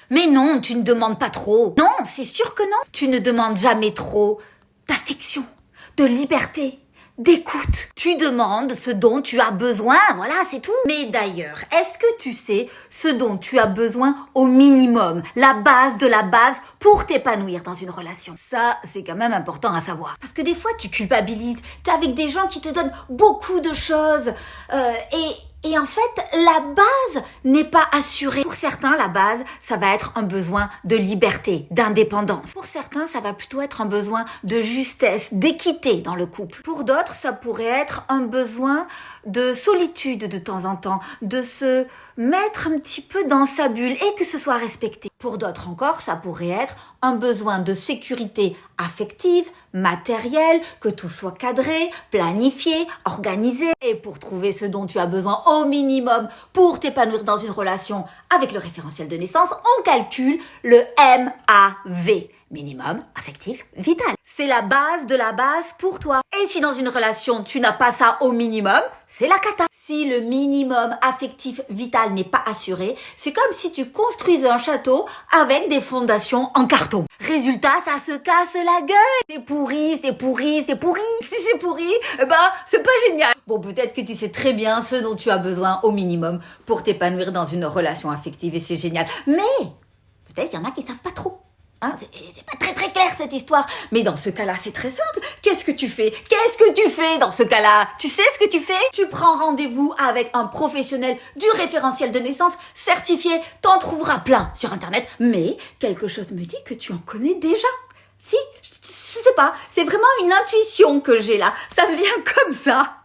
Mais non, tu ne demandes pas trop. Non, c'est sûr que non. Tu ne demandes jamais trop d'affection, de liberté, d'écoute. Tu demandes ce dont tu as besoin, voilà, c'est tout. Mais d'ailleurs, est-ce que tu sais ce dont tu as besoin au minimum, la base de la base pour t'épanouir dans une relation? Ça, c'est quand même important à savoir. Parce que des fois, tu culpabilises, t'es avec des gens qui te donnent beaucoup de choses et en fait, la base n'est pas assurée. Pour certains, la base, ça va être un besoin de liberté, d'indépendance. Pour certains, ça va plutôt être un besoin de justesse, d'équité dans le couple. Pour d'autres, ça pourrait être un besoin de solitude de temps en temps, de se mettre un petit peu dans sa bulle et que ce soit respecté. Pour d'autres encore, ça pourrait être un besoin de sécurité affective, matérielle, que tout soit cadré, planifié, organisé. Et pour trouver ce dont tu as besoin au minimum pour t'épanouir dans une relation avec le référentiel de naissance, on calcule le MAV. Minimum affectif vital. C'est la base de la base pour toi. Et si dans une relation, tu n'as pas ça au minimum, c'est la cata. Si le minimum affectif vital n'est pas assuré, c'est comme si tu construisais un château avec des fondations en carton. Résultat, ça se casse la gueule. C'est pourri, c'est pourri, c'est pourri. Si c'est pourri, c'est pas génial. Bon, peut-être que tu sais très bien ce dont tu as besoin au minimum pour t'épanouir dans une relation affective et c'est génial. Mais peut-être qu'il y en a qui savent pas trop. C'est pas très très clair cette histoire. Mais dans ce cas-là, c'est très simple. Qu'est-ce que tu fais dans ce cas-là? Tu sais ce que tu fais? Tu prends rendez-vous avec un professionnel du référentiel de naissance certifié. T'en trouveras plein sur Internet. Mais quelque chose me dit que tu en connais déjà. Si, je sais pas. C'est vraiment une intuition que j'ai là. Ça me vient comme ça.